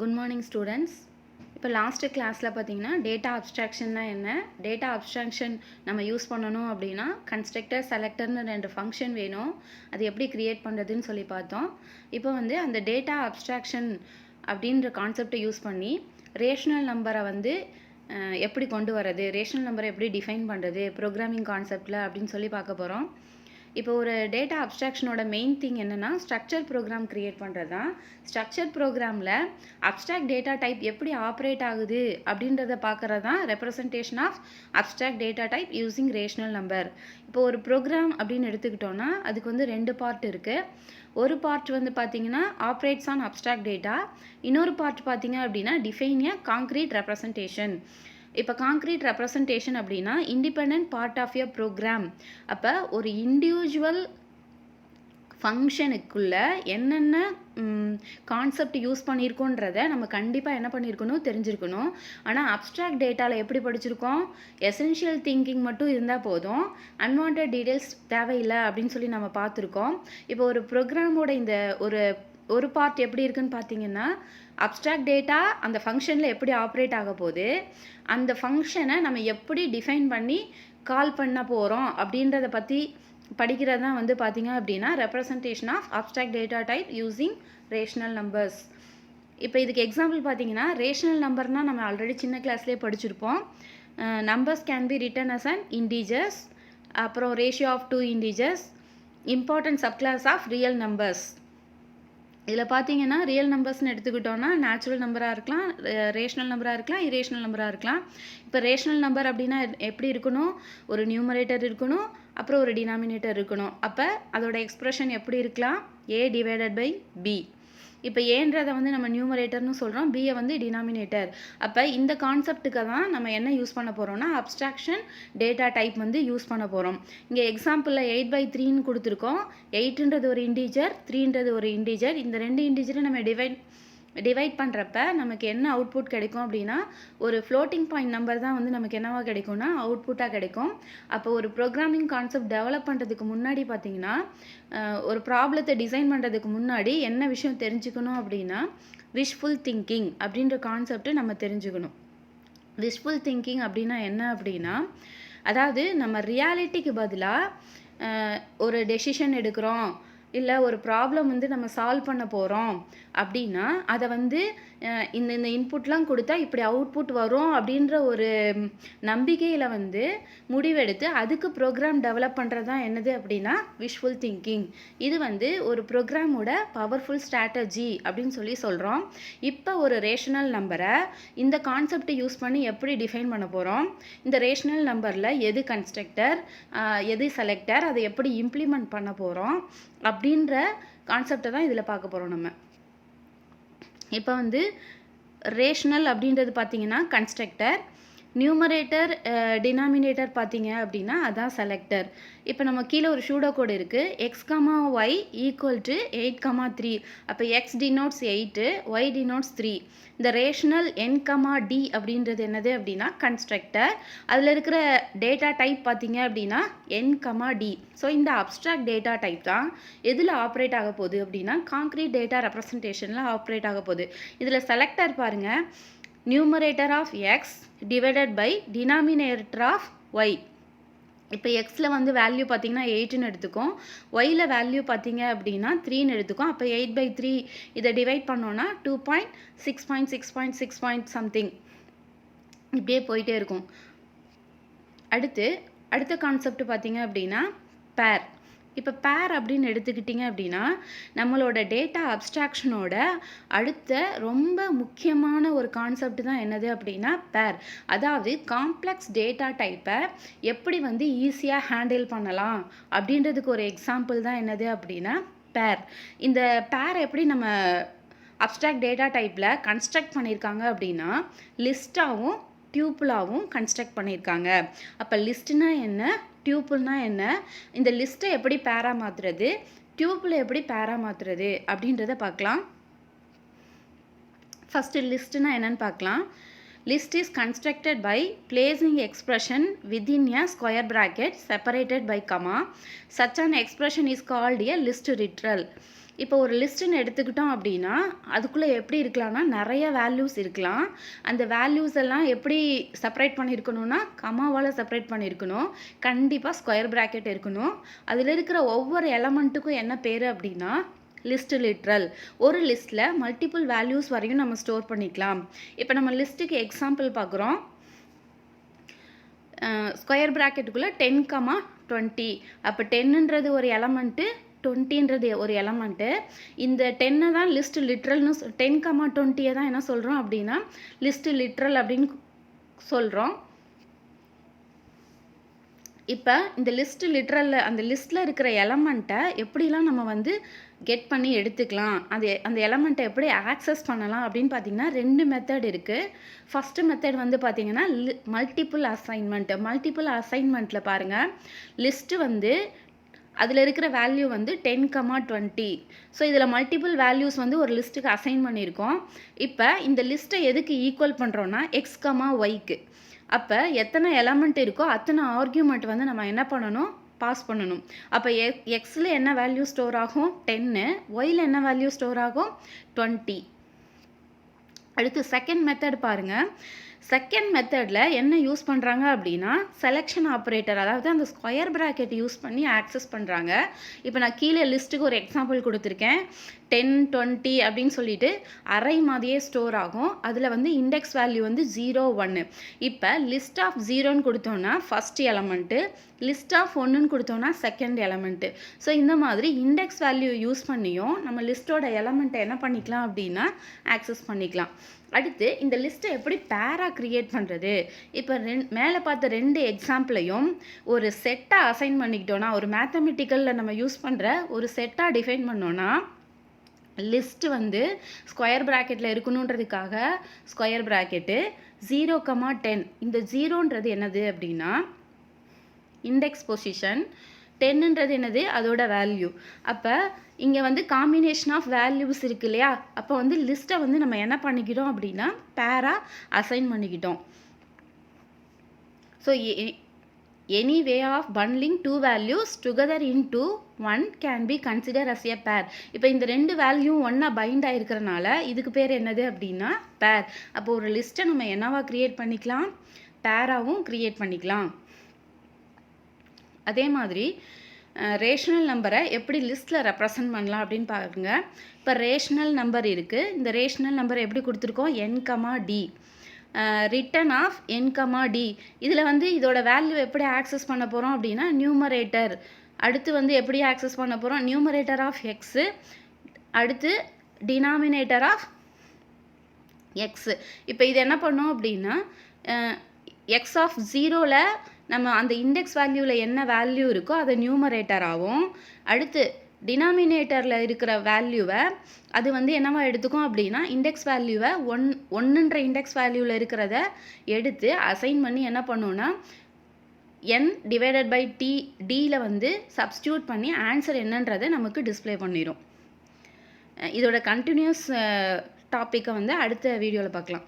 Good morning students. இப்போ last கிளாஸில் பார்த்தீங்கன்னா டேட்டா அப்ஸ்ட்ராக்ஷன்னா என்ன, டேட்டா அப்ஸ்ட்ராக்ஷன் நம்ம யூஸ் பண்ணணும் அப்படின்னா கன்ஸ்ட்ரக்டர் செலக்டர்னு 2 ஃபங்க்ஷன் வேணும், அது எப்படி க்ரியேட் பண்ணுறதுன்னு சொல்லி பார்த்தோம். இப்போ வந்து அந்த டேட்டா அப்ஸ்ட்ராக்ஷன் அப்படின்ற கான்செப்டை யூஸ் பண்ணி ரேஷனல் நம்பரை வந்து எப்படி கொண்டு வரது, ரேஷனல் நம்பரை எப்படி டிஃபைன் பண்ணுறது ப்ரோக்ராமிங் கான்செப்டில் அப்படின்னு சொல்லி பார்க்க போகிறோம். இப்போ ஒரு டேட்டா அப்ஸ்ட்ராக்ஷனோட மெயின் திங் என்னென்னா ஸ்ட்ரக்சர் ப்ரோக்ராம் க்ரியேட் பண்ணுறது தான். ஸ்ட்ரக்சர் ப்ரோக்ராமில் அப்ஸ்ட்ராக்ட் டேட்டா டைப் எப்படி ஆப்ரேட் ஆகுது அப்படின்றத பார்க்குறது தான் representation of abstract data type using rational number. இப்போ ஒரு ப்ரோக்ராம் அப்படின்னு எடுத்துக்கிட்டோன்னா அதுக்கு வந்து 2 பார்ட் இருக்குது. ஒரு பார்ட் வந்து பார்த்தீங்கன்னா ஆப்ரேட்ஸ் ஆன் அப்ஸ்ட்ராக்ட் டேட்டா, இன்னொரு பார்ட் பார்த்தீங்க அப்படின்னா டிஃபைன் எ காங்க்ரீட் ரெப்ரசன்டேஷன். இப்போ காங்க்ரீட் ரெப்ரசன்டேஷன் அப்படின்னா independent part of your program. அப்போ ஒரு இண்டிவிஜுவல் ஃபங்க்ஷனுக்குள்ளே என்னென்ன கான்செப்ட் யூஸ் பண்ணியிருக்கோன்றதை நம்ம கண்டிப்பாக என்ன பண்ணியிருக்கணும், தெரிஞ்சிருக்கணும். ஆனால் அப்ஸ்ட்ராக்ட் டேட்டாவில் எப்படி படிச்சிருக்கோம், எசென்ஷியல் திங்கிங் மட்டும் இருந்தால் போதும், அன்வான்ட் டீடைல்ஸ் தேவையில்லை அப்படின்னு சொல்லி நம்ம பார்த்துருக்கோம். இப்போ ஒரு ப்ரோக்ராமோட இந்த ஒரு பார்ட் எப்படி இருக்குன்னு பார்த்தீங்கன்னா அப்ஸ்ட்ராக்ட் டேட்டா அந்த ஃபங்க்ஷனில் எப்படி ஆப்ரேட் ஆக போகுது, அந்த ஃபங்க்ஷனை நம்ம எப்படி டிஃபைன் பண்ணி கால் பண்ண போகிறோம் அப்படின்றத பற்றி படிக்கிறது தான் வந்து பார்த்திங்க அப்படின்னா representation of abstract data type using rational numbers. இப்போ இதுக்கு எக்ஸாம்பிள் பார்த்தீங்கன்னா ரேஷனல் நம்பர்னால் நம்ம ஆல்ரெடி சின்ன கிளாஸ்லேயே படிச்சிருப்போம். Numbers can be written as an integers, அப்புறம் ratio of 2 integers, important subclass of real numbers. இதில் பார்த்தீங்கன்னா ரியல் நம்பர்ஸ்னு எடுத்துக்கிட்டோன்னா நேச்சுரல் நம்பராக இருக்கலாம், ரேஷனல் நம்பராக இருக்கலாம், இரேஷனல் நம்பராக இருக்கலாம். இப்போ ரேஷனல் நம்பர் அப்படின்னா எப்படி இருக்கணும், ஒரு நியூமரேட்டர் இருக்கணும், அப்புறம் ஒரு டினாமினேட்டர் இருக்கணும். அப்போ அதோட எக்ஸ்ப்ரெஷன் எப்படி இருக்கலாம், a டிவைடட் பை b. இப்போ ஏன்றதை வந்து நம்ம நியூமரேட்டர்னு சொல்கிறோம், பியை வந்து டினாமினேட்டர். அப்போ இந்த கான்செப்டுக்கு தான் நம்ம என்ன யூஸ் பண்ண போகிறோம்னா அப்ஸ்ட்ராக்ஷன் டேட்டா டைப் வந்து யூஸ் பண்ண போகிறோம். இங்கே எக்ஸாம்பிளில் 8/3ன்னு கொடுத்துருக்கோம். 8ன்றது ஒரு இன்டீஜர், 3ன்றது ஒரு இன்டீஜர். இந்த 2 இன்டீஜரை நம்ம டிவைட் பண்ணுறப்ப நமக்கு என்ன அவுட்புட் கிடைக்கும் அப்படின்னா ஒரு ஃப்ளோட்டிங் பாயிண்ட் நம்பர் தான் வந்து நமக்கு என்னவா கிடைக்கும்னா அவுட்புட்டாக கிடைக்கும். அப்போ ஒரு ப்ரோக்ராமிங் கான்செப்ட் டெவலப் பண்ணுறதுக்கு முன்னாடி பார்த்தீங்கன்னா ஒரு ப்ராப்ளத்தை டிசைன் பண்ணுறதுக்கு முன்னாடி என்ன விஷயம் தெரிஞ்சுக்கணும் அப்படின்னா விஷஃபுல் திங்கிங் அப்படின்ற கான்செப்டை நம்ம தெரிஞ்சுக்கணும். விஷஃபுல் திங்கிங் அப்படின்னா என்ன அப்படின்னா, அதாவது நம்ம ரியாலிட்டிக்கு பதிலாக ஒரு டெசிஷன் எடுக்கிறோம், இல்லை ஒரு ப்ராப்ளம் வந்து நம்ம சால்வ் பண்ண போகிறோம் அப்படின்னா அதை வந்து இந்த இன்புட்லாம் கொடுத்தா இப்படி அவுட்புட் வரும் அப்படின்ற ஒரு நம்பிக்கையில் வந்து முடிவெடுத்து அதுக்கு ப்ரோக்ராம் டெவலப் பண்ணுறது தான் என்னது அப்படின்னா விஷுவல் திங்கிங். இது வந்து ஒரு ப்ரோக்ராமோட பவர்ஃபுல் ஸ்ட்ராட்டஜி அப்படின்னு சொல்லி சொல்கிறோம். இப்போ ஒரு ரேஷனல் நம்பரை இந்த கான்செப்டை யூஸ் பண்ணி எப்படி டிஃபைன் பண்ண போகிறோம், இந்த ரேஷனல் நம்பரில் எது கன்ஸ்ட்ரக்டர் எது செலக்டர், அதை எப்படி இம்ப்ளிமெண்ட் பண்ண போகிறோம் அப்படின்ற கான்செப்டை தான் இதில் பார்க்க போகிறோம் நம்ம. இப்போ வந்து ரேஷனல் அப்படின்றது பார்த்தீங்கன்னா கன்ஸ்ட்ரக்டர், நியூமரேட்டர் டினாமினேட்டர் பார்த்தீங்க அப்படின்னா அதான் செலக்டர். இப்போ நம்ம கீழே ஒரு சூடோ கோடு இருக்குது, x, y ஈக்குவல் டு 8, 3. அப்போ x டினோட்ஸ் 8, y டினோட்ஸ் 3. இந்த ரேஷனல் n, d அப்படின்றது என்னது அப்படின்னா கன்ஸ்ட்ரக்டர். அதில் இருக்கிற டேட்டா டைப் பார்த்தீங்க அப்படின்னா n, d. ஸோ இந்த அப்ஸ்ட்ராக்ட் டேட்டா டைப் தான் எதில் ஆப்ரேட் ஆக போகுது அப்படின்னா காங்க்ரீட் டேட்டா ரெப்ரசன்டேஷனில் ஆப்ரேட் ஆக போகுது. இதில் செலக்டர் பாருங்கள், numerator of x divided by denominator of y. இப்போ எக்ஸில் வந்து வேல்யூ பார்த்தீங்கன்னா 8ன்னு எடுத்துக்கும், ஒயில் வேல்யூ பார்த்தீங்க அப்படின்னா 3ன்னு எடுத்துக்கும். அப்போ 8/3 இதை டிவைட் பண்ணோன்னா 2.6.6.6 சம்திங் இப்படியே போயிட்டே இருக்கும். அடுத்த கான்செப்ட் பார்த்தீங்க அப்படின்னா பேர். இப்போ பேர் அப்படின்னு எடுத்துக்கிட்டிங்க அப்படின்னா நம்மளோட டேட்டா அப்ஸ்ட்ராக்ஷனோட அடுத்த ரொம்ப முக்கியமான ஒரு கான்செப்ட் தான் என்னது அப்படின்னா பேர். அதாவது காம்ப்ளெக்ஸ் டேட்டா டைப்பை எப்படி வந்து ஈஸியாக ஹேண்டில் பண்ணலாம் அப்படின்றதுக்கு ஒரு எக்ஸாம்பிள் தான் என்னது அப்படின்னா பேர். இந்த பேர் எப்படி நம்ம அப்ஸ்ட்ராக்ட் டேட்டா டைப்பில் கன்ஸ்ட்ரக்ட் பண்ணியிருக்காங்க அப்படின்னா லிஸ்ட்டாகவும் டியூப்புளாகவும் கன்ஸ்ட்ரக்ட் பண்ணியிருக்காங்க. அப்போ லிஸ்ட்னா என்ன, டியூப்புள்னா என்ன, இந்த லிஸ்ட்டை எப்படி பேரா மாற்றுறது, டியூப்பில் எப்படி பேரா மாற்றுறது அப்படின்றத பார்க்கலாம். ஃபஸ்ட்டு லிஸ்ட்னா என்னன்னு பார்க்கலாம். List is constructed by placing expression within a square bracket separated by comma. Such an expression is called a list literal. இப்போ ஒரு லிஸ்ட்டுன்னு எடுத்துக்கிட்டோம் அப்படின்னா அதுக்குள்ளே எப்படி இருக்கலாம்னா நிறைய வேல்யூஸ் இருக்கலாம். அந்த வேல்யூஸ் எல்லாம் எப்படி செப்பரேட் பண்ணியிருக்கணும்னா கமாவால் செப்பரேட் பண்ணியிருக்கணும். கண்டிப்பாக ஸ்கொயர் ப்ராக்கெட் இருக்கணும். அதில் இருக்கிற ஒவ்வொரு எலமெண்ட்டுக்கும் என்ன பேர் அப்படின்னா லிஸ்ட் லிட்ரல். ஒரு லிஸ்ட்டில் மல்டிபிள் வேல்யூஸ் வரையும் நம்ம ஸ்டோர் பண்ணிக்கலாம். இப்போ நம்ம லிஸ்ட்டுக்கு எக்ஸாம்பிள் பார்க்குறோம். ஸ்கொயர் ப்ராக்கெட்டுக்குள்ளே 10, 20. அப்போ 10ன்றது ஒரு எலமெண்ட்டு, 20ன்றது ஒரு எலமெண்ட்டு. இந்த 10 தான் லிஸ்ட் லிட்ரல்னு 10, 20 தான் என்ன சொல்கிறோம் அப்படின்னா லிஸ்ட் லிட்ரல் அப்படின்னு சொல்கிறோம். இப்போ இந்த லிஸ்ட் லிட்ரலில் அந்த லிஸ்ட்டில் இருக்கிற எலமெண்ட்டை எப்படிலாம் நம்ம வந்து கெட் பண்ணி எடுத்துக்கலாம், அந்த எலமெண்ட்டை எப்படி ஆக்சஸ் பண்ணலாம் அப்படின்னு பார்த்தீங்கன்னா 2 மெத்தட் இருக்குது. ஃபஸ்ட்டு மெத்தட் வந்து பார்த்தீங்கன்னா மல்டிபிள் அசைன்மெண்ட்டில் பாருங்கள், லிஸ்ட்டு வந்து அதில் இருக்கிற வேல்யூ வந்து 10, 20. ஸோ இதில் மல்டிபிள் வேல்யூஸ் வந்து ஒரு லிஸ்ட்டுக்கு அசைன் பண்ணியிருக்கோம். இப்போ இந்த லிஸ்ட்டை எதுக்கு ஈக்குவல் பண்ணுறோன்னா x, yக்கு. அப்போ எத்தனை எலமெண்ட் இருக்கோ அத்தனை ஆர்கியூமெண்ட் வந்து நம்ம என்ன பண்ணணும், பாஸ் பண்ணணும். அப்போ எக்ஸில் என்ன வேல்யூ ஸ்டோர் ஆகும் 10, ஒயில் என்ன வேல்யூ ஸ்டோர் ஆகும் 20. அடுத்து செகண்ட் மெத்தட் பாருங்கள். செகண்ட் மெத்தடில் என்ன யூஸ் பண்ணுறாங்க அப்படின்னா செலெக்ஷன் ஆப்ரேட்டர், அதாவது அந்த ஸ்கொயர் ப்ராக்கெட் யூஸ் பண்ணி ஆக்சஸ் பண்ணுறாங்க. இப்போ நான் கீழே லிஸ்ட்டுக்கு ஒரு எக்ஸாம்பிள் கொடுத்துருக்கேன். 10, 20 அப்படின்னு சொல்லிட்டு அரை மாதிரியே ஸ்டோர் ஆகும். அதில் வந்து இண்டெக்ஸ் வேல்யூ வந்து 0, 1. இப்போ லிஸ்ட் ஆஃப் 0ன்னு கொடுத்தோன்னா ஃபஸ்ட் எலமெண்ட்டு, லிஸ்ட் ஆஃப் 1ன்னு கொடுத்தோன்னா செகண்ட் எலமெண்ட்டு. ஸோ இந்த மாதிரி இண்டெக்ஸ் வேல்யூ யூஸ் பண்ணியும் நம்ம லிஸ்ட்டோட எலமெண்ட்டை என்ன பண்ணிக்கலாம் அப்படின்னா ஆக்சஸ் பண்ணிக்கலாம். அடுத்து இந்த லிஸ்ட்டை எப்படி பேராக க்ரியேட் பண்ணுறது. இப்போ மேலே பார்த்த 2 எக்ஸாம்பிளையும் ஒரு செட்டாக அசைன் பண்ணிக்கிட்டோன்னா, ஒரு மேத்தமெட்டிக்கலில் நம்ம யூஸ் பண்ணுற ஒரு செட்டாக டிஃபைன் பண்ணோன்னா லிஸ்ட்டு வந்து ஸ்கொயர் ப்ராக்கெட்டில் இருக்கணுன்றதுக்காக ஸ்கொயர் ப்ராக்கெட்டு 0, 10. இந்த 0ன்றது என்னது அப்படின்னா இண்டெக்ஸ் பொசிஷன், 10ன்றது என்னது அதோட வேல்யூ. அப்போ இங்கே வந்து காம்பினேஷன் ஆஃப் வேல்யூஸ் இருக்கு இல்லையா, அப்போ வந்து லிஸ்ட்டை வந்து நம்ம என்ன பண்ணிக்கிட்டோம் அப்படின்னா பேராக அசைன் பண்ணிக்கிட்டோம். So any way of bundling 2 values together into 1 can be considered as a pair. இப்போ இந்த 2 வேல்யூவும் ஒன்றா பைண்ட் ஆகிருக்கிறனால இதுக்கு பேர் என்னது அப்படின்னா பேர். அப்போ ஒரு லிஸ்ட்டை நம்ம என்னவா க்ரியேட் பண்ணிக்கலாம், பேராகவும் க்ரியேட் பண்ணிக்கலாம். அதே மாதிரி ரேஷனல் நம்பரை எப்படி லிஸ்ட்டில் ரெப்ரசன்ட் பண்ணலாம் அப்படின்னு பாருங்க. இப்போ ரேஷனல் நம்பர் இருக்குது. இந்த ரேஷனல் நம்பரை எப்படி கொடுத்துருக்கோம் n, d. Return of n, d. இதில் வந்து இதோட வேல்யூ எப்படி ஆக்சஸ் பண்ண போகிறோம் அப்படின்னா நியூமரேட்டர். அடுத்து வந்து எப்படி ஆக்சஸ் பண்ண போகிறோம், நியூமரேட்டர் ஆஃப் எக்ஸு, அடுத்து டினாமினேட்டர் ஆஃப் எக்ஸு. இப்போ இது என்ன பண்ணோம் அப்படின்னா எக்ஸ் ஆஃப் 0ல் நம்ம அந்த இண்டெக்ஸ் வேல்யூவில் என்ன வேல்யூ இருக்கோ அதை நியூமரேட்டர் ஆகும். அடுத்து டினாமினேட்டரில் இருக்கிற வேல்யூவை அது வந்து என்னவா எடுத்துக்கும் அப்படின்னா இண்டெக்ஸ் வேல்யூவை 1ன்ற இண்டெக்ஸ் வேல்யூவில் இருக்கிறத எடுத்து அசைன் பண்ணி என்ன பண்ணோன்னா n/t/dயில் வந்து சப்ஸ்டியூட் பண்ணி ஆன்சர் என்னன்றதை நமக்கு டிஸ்பிளே பண்ணிடும். இதோட கண்டினியூஸ் டாப்பிக்கை வந்து அடுத்த வீடியோவில் பார்க்கலாம்.